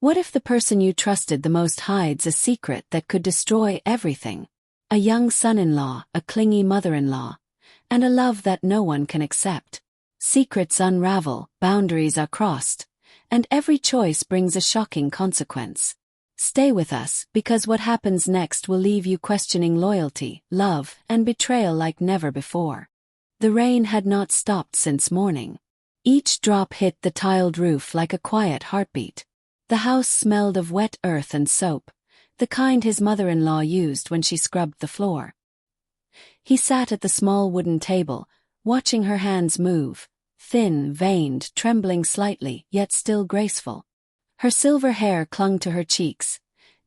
What if the person you trusted the most hides a secret that could destroy everything? A young son-in-law, a clingy mother-in-law, and a love that no one can accept. Secrets unravel, boundaries are crossed, and every choice brings a shocking consequence. Stay with us, because what happens next will leave you questioning loyalty, love, and betrayal like never before. The rain had not stopped since morning. Each drop hit the tiled roof like a quiet heartbeat. The house smelled of wet earth and soap, the kind his mother-in-law used when she scrubbed the floor. He sat at the small wooden table, watching her hands move, thin, veined, trembling slightly, yet still graceful. Her silver hair clung to her cheeks,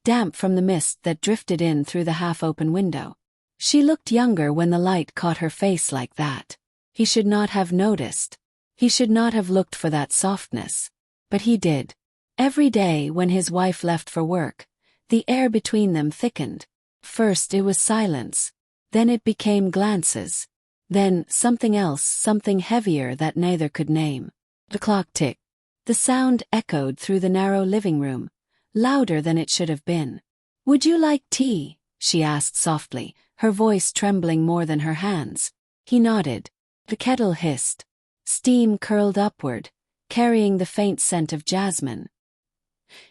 damp from the mist that drifted in through the half-open window. She looked younger when the light caught her face like that. He should not have noticed. He should not have looked for that softness. But he did. Every day when his wife left for work, the air between them thickened. First it was silence. Then it became glances. Then something else, something heavier that neither could name. The clock ticked. The sound echoed through the narrow living room, louder than it should have been. "Would you like tea?" she asked softly, her voice trembling more than her hands. He nodded. The kettle hissed. Steam curled upward, carrying the faint scent of jasmine.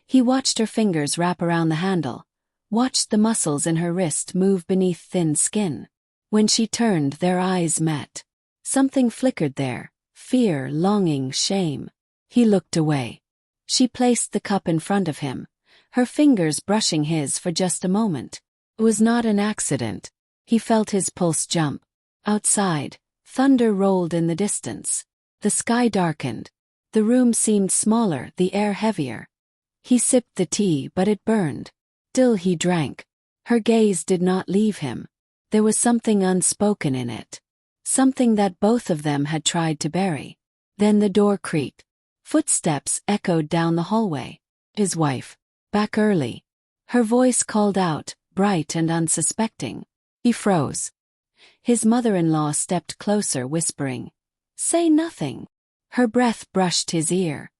He watched her fingers wrap around the handle, watched the muscles in her wrist move beneath thin skin. When she turned, their eyes met. Something flickered there, fear, longing, shame. He looked away. She placed the cup in front of him, her fingers brushing his for just a moment. It was not an accident. He felt his pulse jump. Outside, thunder rolled in the distance. The sky darkened. The room seemed smaller, the air heavier. He sipped the tea, but it burned. Still he drank. Her gaze did not leave him. There was something unspoken in it. Something that both of them had tried to bury. Then the door creaked. Footsteps echoed down the hallway. His wife. Back early. Her voice called out, bright and unsuspecting. He froze. His mother-in-law stepped closer, whispering, "Say nothing." Her breath brushed his ear.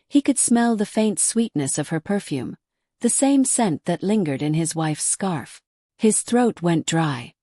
He could smell the faint sweetness of her perfume, the same scent that lingered in his wife's scarf. His throat went dry.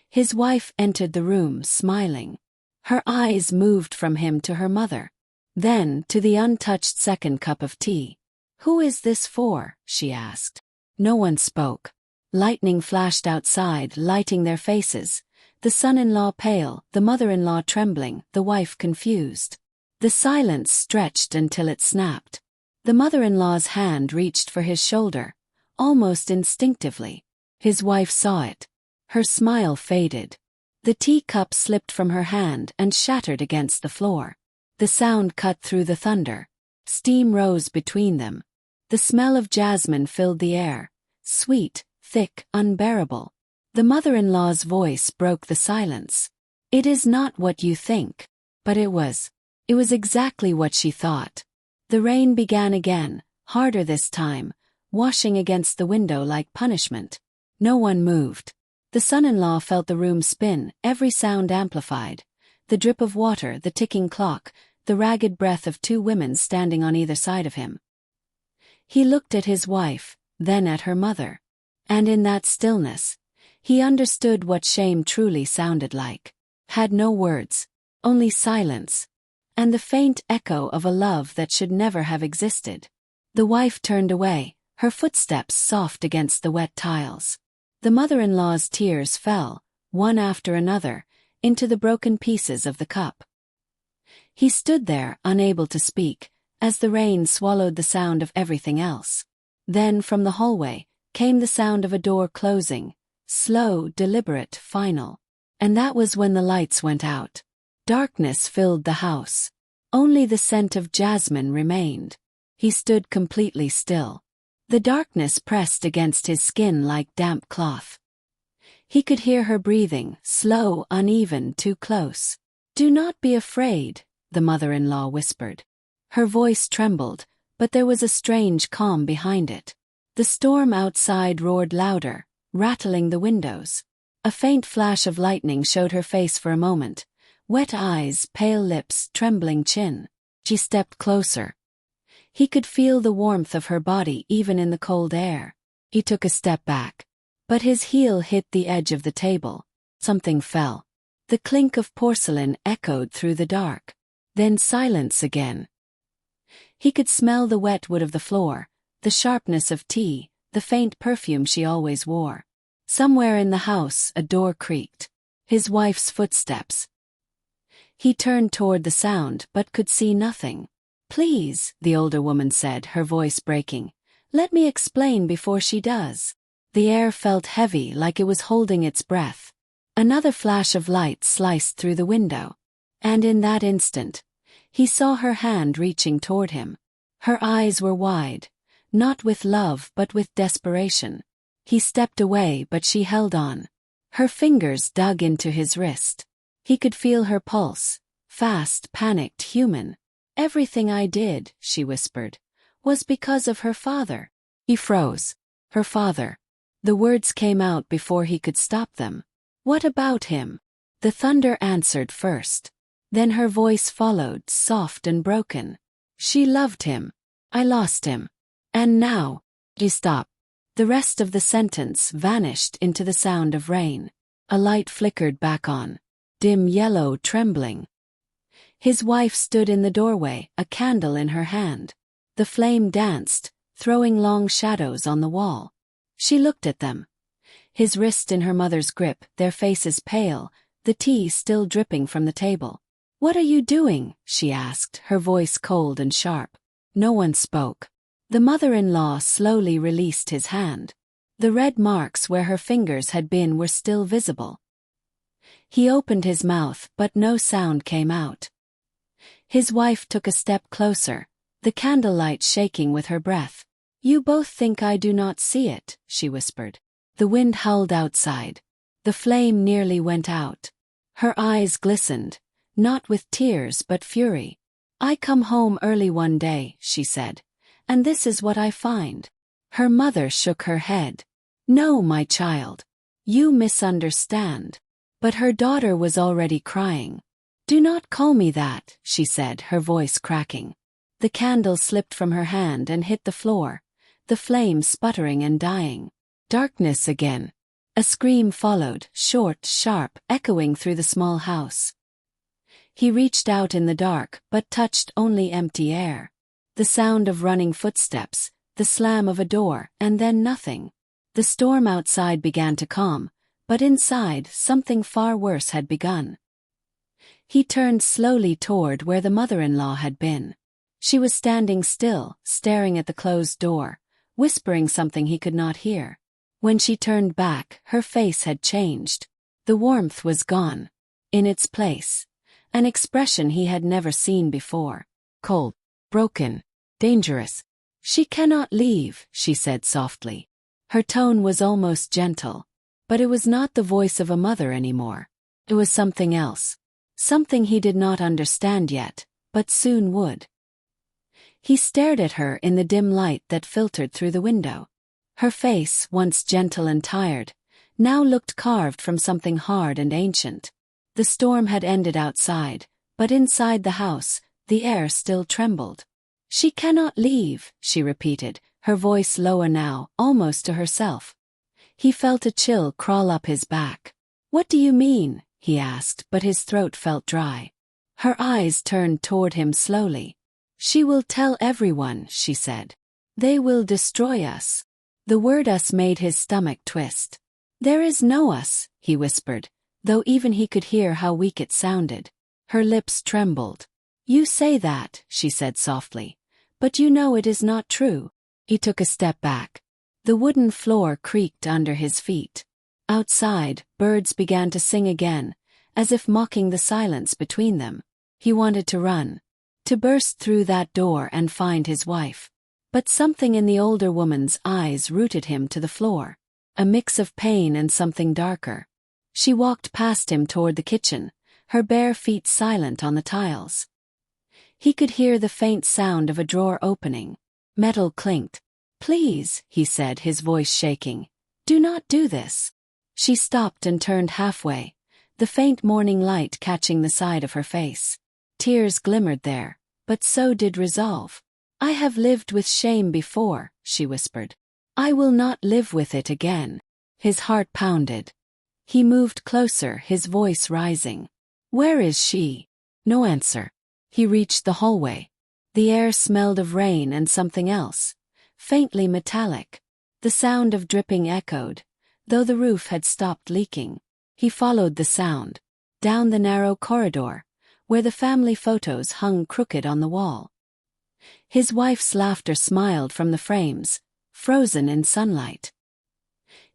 His wife entered the room, smiling. Her eyes moved from him to her mother, then to the untouched second cup of tea. "Who is this for?" she asked. No one spoke. Lightning flashed outside, lighting their faces, the son-in-law pale, the mother-in-law trembling, the wife confused. The silence stretched until it snapped. The mother-in-law's hand reached for his shoulder, almost instinctively. His wife saw it. Her smile faded. The teacup slipped from her hand and shattered against the floor. The sound cut through the thunder. Steam rose between them. The smell of jasmine filled the air, sweet, thick, unbearable. The mother-in-law's voice broke the silence. "It is not what you think." But it was. It was exactly what she thought. The rain began again, harder this time, washing against the window like punishment. No one moved. The son-in-law felt the room spin, every sound amplified. The drip of water, the ticking clock, the ragged breath of two women standing on either side of him. He looked at his wife, then at her mother. And in that stillness, he understood what shame truly sounded like. Had no words, only silence, and the faint echo of a love that should never have existed. The wife turned away, her footsteps soft against the wet tiles. The mother-in-law's tears fell, one after another, into the broken pieces of the cup. He stood there, unable to speak, as the rain swallowed the sound of everything else. Then from the hallway came the sound of a door closing, slow, deliberate, final. And that was when the lights went out. Darkness filled the house. Only the scent of jasmine remained. He stood completely still. The darkness pressed against his skin like damp cloth. He could hear her breathing, slow, uneven, too close. "Do not be afraid," the mother-in-law whispered. Her voice trembled, but there was a strange calm behind it. The storm outside roared louder, rattling the windows. A faint flash of lightning showed her face for a moment. Wet eyes, pale lips, trembling chin. She stepped closer. He could feel the warmth of her body even in the cold air. He took a step back. But his heel hit the edge of the table. Something fell. The clink of porcelain echoed through the dark. Then silence again. He could smell the wet wood of the floor, the sharpness of tea, the faint perfume she always wore. Somewhere in the house a door creaked. His wife's footsteps. He turned toward the sound but could see nothing. "Please," the older woman said, her voice breaking. "Let me explain before she does." The air felt heavy, like it was holding its breath. Another flash of light sliced through the window. And in that instant, he saw her hand reaching toward him. Her eyes were wide, not with love but with desperation. He stepped away but she held on. Her fingers dug into his wrist. He could feel her pulse, fast, panicked, human. "Everything I did," she whispered, "was because of her father." He froze. Her father. The words came out before he could stop them. "What about him?" The thunder answered first. Then her voice followed, soft and broken. "She loved him. I lost him. And now..." He stopped. The rest of the sentence vanished into the sound of rain. A light flickered back on. Dim yellow, trembling. His wife stood in the doorway, a candle in her hand. The flame danced, throwing long shadows on the wall. She looked at them. His wrist in her mother's grip, their faces pale, the tea still dripping from the table. "What are you doing?" she asked, her voice cold and sharp. No one spoke. The mother-in-law slowly released his hand. The red marks where her fingers had been were still visible. He opened his mouth, but no sound came out. His wife took a step closer, the candlelight shaking with her breath. "You both think I do not see it," she whispered. The wind howled outside. The flame nearly went out. Her eyes glistened, not with tears but fury. "I come home early one day," she said, "and this is what I find." Her mother shook her head. "No, my child. You misunderstand." But her daughter was already crying. "Do not call me that," she said, her voice cracking. The candle slipped from her hand and hit the floor, the flame sputtering and dying. Darkness again. A scream followed, short, sharp, echoing through the small house. He reached out in the dark, but touched only empty air. The sound of running footsteps, the slam of a door, and then nothing. The storm outside began to calm, but inside something far worse had begun. He turned slowly toward where the mother-in-law had been. She was standing still, staring at the closed door, whispering something he could not hear. When she turned back, her face had changed. The warmth was gone. In its place, an expression he had never seen before. Cold, broken, dangerous. "She cannot leave," she said softly. Her tone was almost gentle. But it was not the voice of a mother anymore. It was something else. Something he did not understand yet, but soon would. He stared at her in the dim light that filtered through the window. Her face, once gentle and tired, now looked carved from something hard and ancient. The storm had ended outside, but inside the house, the air still trembled. "She cannot leave," she repeated, her voice lower now, almost to herself. He felt a chill crawl up his back. "What do you mean?" he asked, but his throat felt dry. Her eyes turned toward him slowly. "She will tell everyone," she said. "They will destroy us." The word us made his stomach twist. "There is no us," he whispered, though even he could hear how weak it sounded. Her lips trembled. "You say that," she said softly, "but you know it is not true." He took a step back. The wooden floor creaked under his feet. Outside, birds began to sing again, as if mocking the silence between them. He wanted to run, to burst through that door and find his wife. But something in the older woman's eyes rooted him to the floor. A mix of pain and something darker. She walked past him toward the kitchen, her bare feet silent on the tiles. He could hear the faint sound of a drawer opening. Metal clinked. "Please," he said, his voice shaking. "Do not do this." She stopped and turned halfway, the faint morning light catching the side of her face. Tears glimmered there, but so did resolve. I have lived with shame before, she whispered. I will not live with it again. His heart pounded. He moved closer, his voice rising. Where is she? No answer. He reached the hallway. The air smelled of rain and something else, faintly metallic. The sound of dripping echoed, though the roof had stopped leaking. He followed the sound, down the narrow corridor, where the family photos hung crooked on the wall. His wife's laughter smiled from the frames, frozen in sunlight.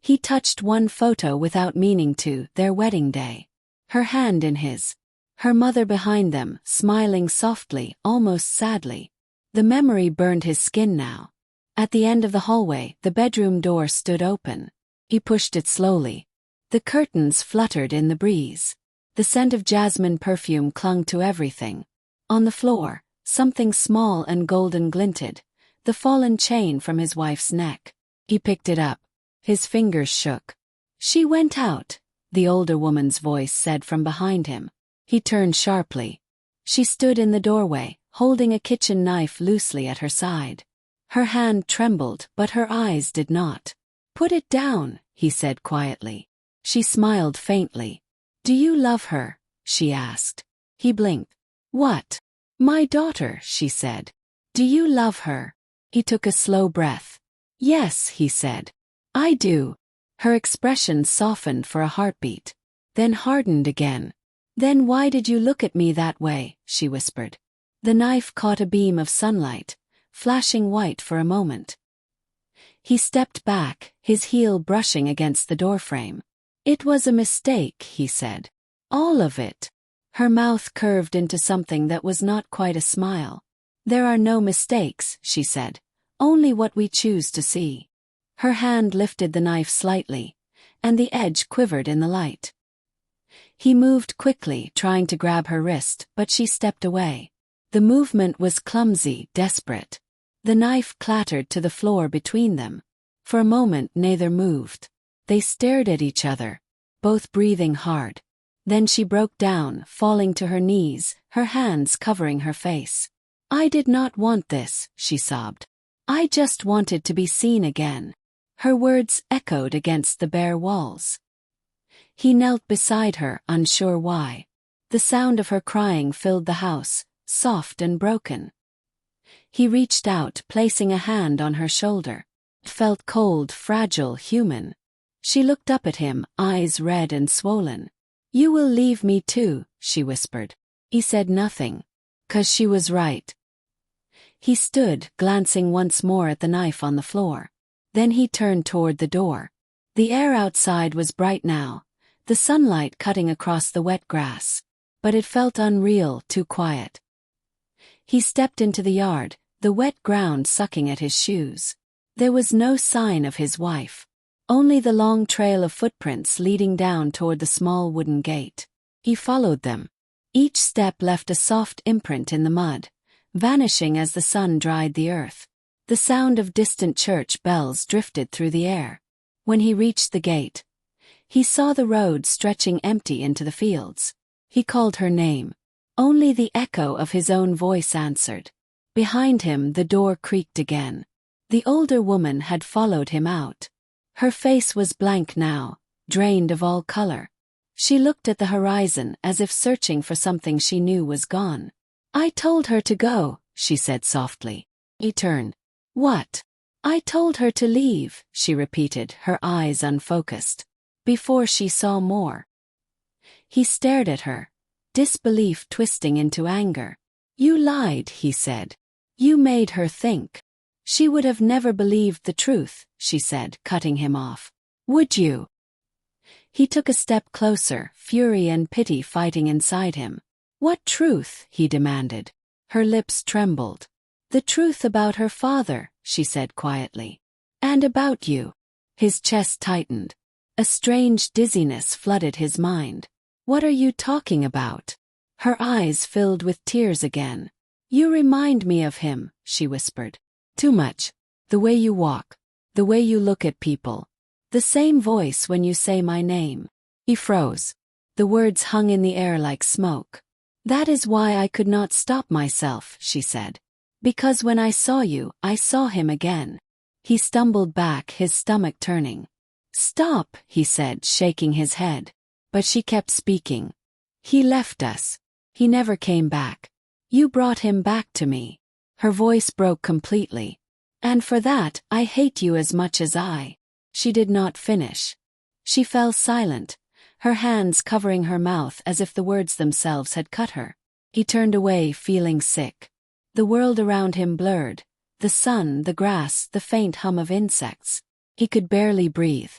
He touched one photo without meaning to, their wedding day. Her hand in his. Her mother behind them, smiling softly, almost sadly. The memory burned his skin now. At the end of the hallway, the bedroom door stood open. He pushed it slowly. The curtains fluttered in the breeze. The scent of jasmine perfume clung to everything. On the floor, something small and golden glinted, the fallen chain from his wife's neck. He picked it up. His fingers shook. She went out, the older woman's voice said from behind him. He turned sharply. She stood in the doorway, holding a kitchen knife loosely at her side. Her hand trembled, but her eyes did not. Put it down, he said quietly. She smiled faintly. Do you love her? She asked. He blinked. What? My daughter, she said. Do you love her? He took a slow breath. Yes, he said. I do. Her expression softened for a heartbeat, then hardened again. Then why did you look at me that way? She whispered. The knife caught a beam of sunlight, flashing white for a moment. He stepped back, his heel brushing against the doorframe. It was a mistake, he said. All of it. Her mouth curved into something that was not quite a smile. There are no mistakes, she said. Only what we choose to see. Her hand lifted the knife slightly, and the edge quivered in the light. He moved quickly, trying to grab her wrist, but she stepped away. The movement was clumsy, desperate. The knife clattered to the floor between them. For a moment neither moved. They stared at each other, both breathing hard. Then she broke down, falling to her knees, her hands covering her face. I did not want this, she sobbed. I just wanted to be seen again. Her words echoed against the bare walls. He knelt beside her, unsure why. The sound of her crying filled the house, soft and broken. He reached out, placing a hand on her shoulder. It felt cold, fragile, human. She looked up at him, eyes red and swollen. You will leave me too, she whispered. He said nothing. 'Cause she was right. He stood, glancing once more at the knife on the floor. Then he turned toward the door. The air outside was bright now, the sunlight cutting across the wet grass. But it felt unreal, too quiet. He stepped into the yard, the wet ground sucking at his shoes. There was no sign of his wife. Only the long trail of footprints leading down toward the small wooden gate. He followed them. Each step left a soft imprint in the mud, vanishing as the sun dried the earth. The sound of distant church bells drifted through the air. When he reached the gate, he saw the road stretching empty into the fields. He called her name. Only the echo of his own voice answered. Behind him the door creaked again. The older woman had followed him out. Her face was blank now, drained of all color. She looked at the horizon as if searching for something she knew was gone. I told her to go, she said softly. He turned. What? I told her to leave, she repeated, her eyes unfocused. Before she saw more. He stared at her, disbelief twisting into anger. You lied, he said. You made her think. She would have never believed the truth, she said, cutting him off. Would you? He took a step closer, fury and pity fighting inside him. What truth? He demanded. Her lips trembled. The truth about her father, she said quietly. And about you. His chest tightened. A strange dizziness flooded his mind. What are you talking about? Her eyes filled with tears again. You remind me of him, she whispered. Too much. The way you walk. The way you look at people. The same voice when you say my name. He froze. The words hung in the air like smoke. That is why I could not stop myself, she said. Because when I saw you, I saw him again. He stumbled back, his stomach turning. Stop, he said, shaking his head. But she kept speaking. He left us. He never came back. You brought him back to me. Her voice broke completely. And for that, I hate you as much as I. She did not finish. She fell silent, her hands covering her mouth as if the words themselves had cut her. He turned away, feeling sick. The world around him blurred, the sun, the grass, the faint hum of insects. He could barely breathe.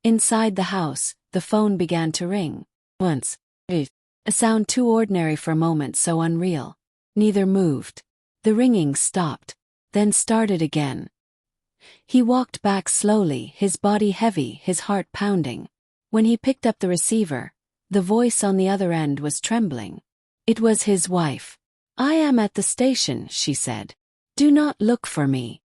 Inside the house, the phone began to ring. Once. A sound too ordinary for a moment, so unreal. Neither moved. The ringing stopped, then started again. He walked back slowly, his body heavy, his heart pounding. When he picked up the receiver, the voice on the other end was trembling. It was his wife. I am at the station, she said. Do not look for me.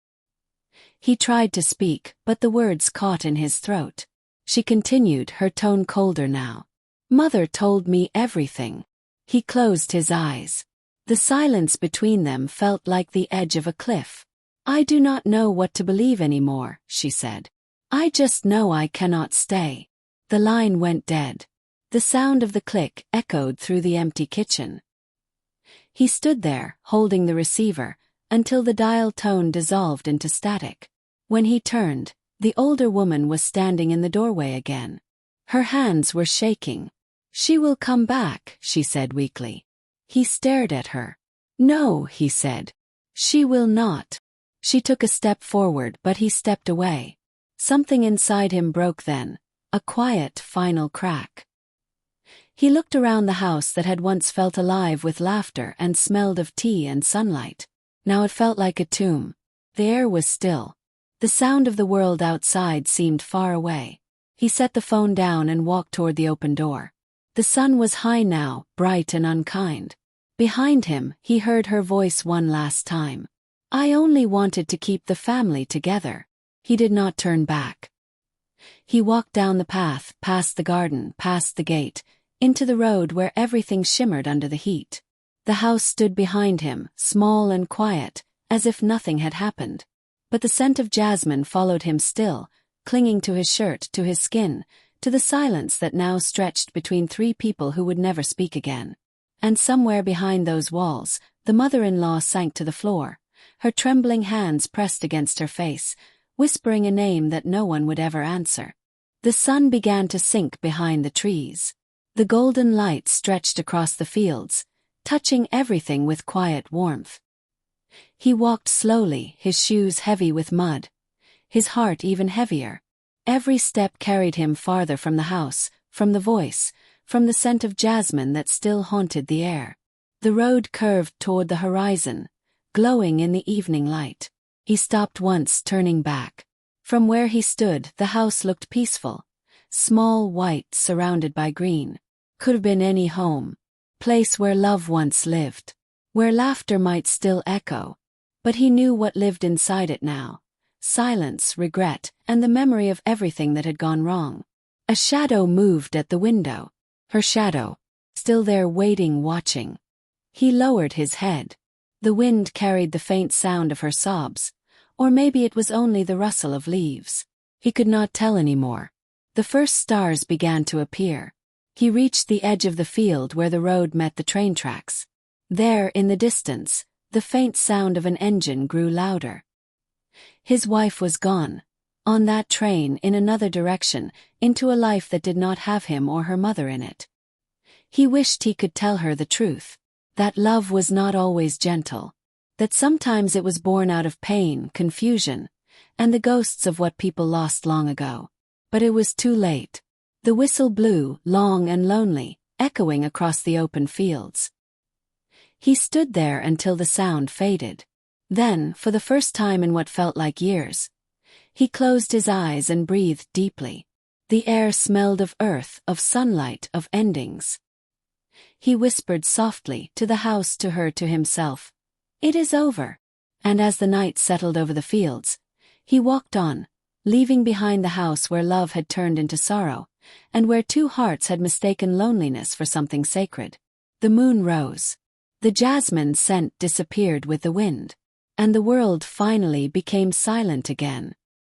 He tried to speak, but the words caught in his throat. She continued, her tone colder now. Mother told me everything. He closed his eyes. The silence between them felt like the edge of a cliff. I do not know what to believe anymore, she said. I just know I cannot stay. The line went dead. The sound of the click echoed through the empty kitchen. He stood there, holding the receiver, until the dial tone dissolved into static. When he turned, the older woman was standing in the doorway again. Her hands were shaking. She will come back, she said weakly. He stared at her. No, he said. She will not. She took a step forward, but he stepped away. Something inside him broke then, a quiet, final crack. He looked around the house that had once felt alive with laughter and smelled of tea and sunlight. Now it felt like a tomb. The air was still. The sound of the world outside seemed far away. He set the phone down and walked toward the open door. The sun was high now, bright and unkind. Behind him, he heard her voice one last time. I only wanted to keep the family together. He did not turn back. He walked down the path, past the garden, past the gate, into the road where everything shimmered under the heat. The house stood behind him, small and quiet, as if nothing had happened. But the scent of jasmine followed him still, clinging to his shirt, to his skin, to the silence that now stretched between three people who would never speak again. And somewhere behind those walls, the mother-in-law sank to the floor, her trembling hands pressed against her face, whispering a name that no one would ever answer. The sun began to sink behind the trees. The golden light stretched across the fields, touching everything with quiet warmth. He walked slowly, his shoes heavy with mud, his heart even heavier. Every step carried him farther from the house, from the voice, from the scent of jasmine that still haunted the air. The road curved toward the horizon, glowing in the evening light. He stopped once, turning back. From where he stood, the house looked peaceful. Small, white, surrounded by green. Could have been any home. Place where love once lived. Where laughter might still echo. But he knew what lived inside it now. Silence, regret, and the memory of everything that had gone wrong. A shadow moved at the window. Her shadow. Still there, waiting, watching. He lowered his head. The wind carried the faint sound of her sobs. Or maybe it was only the rustle of leaves. He could not tell anymore. The first stars began to appear. He reached the edge of the field where the road met the train tracks. There, in the distance, the faint sound of an engine grew louder. His wife was gone. On that train, in another direction, into a life that did not have him or her mother in it. He wished he could tell her the truth. That love was not always gentle. That sometimes it was born out of pain, confusion, and the ghosts of what people lost long ago. But it was too late. The whistle blew, long and lonely, echoing across the open fields. He stood there until the sound faded. Then, for the first time in what felt like years, he closed his eyes and breathed deeply. The air smelled of earth, of sunlight, of endings. He whispered softly, to the house, to her, to himself, "It is over." And as the night settled over the fields, he walked on, leaving behind the house where love had turned into sorrow, and where two hearts had mistaken loneliness for something sacred. The moon rose. The jasmine scent disappeared with the wind. And the world finally became silent again.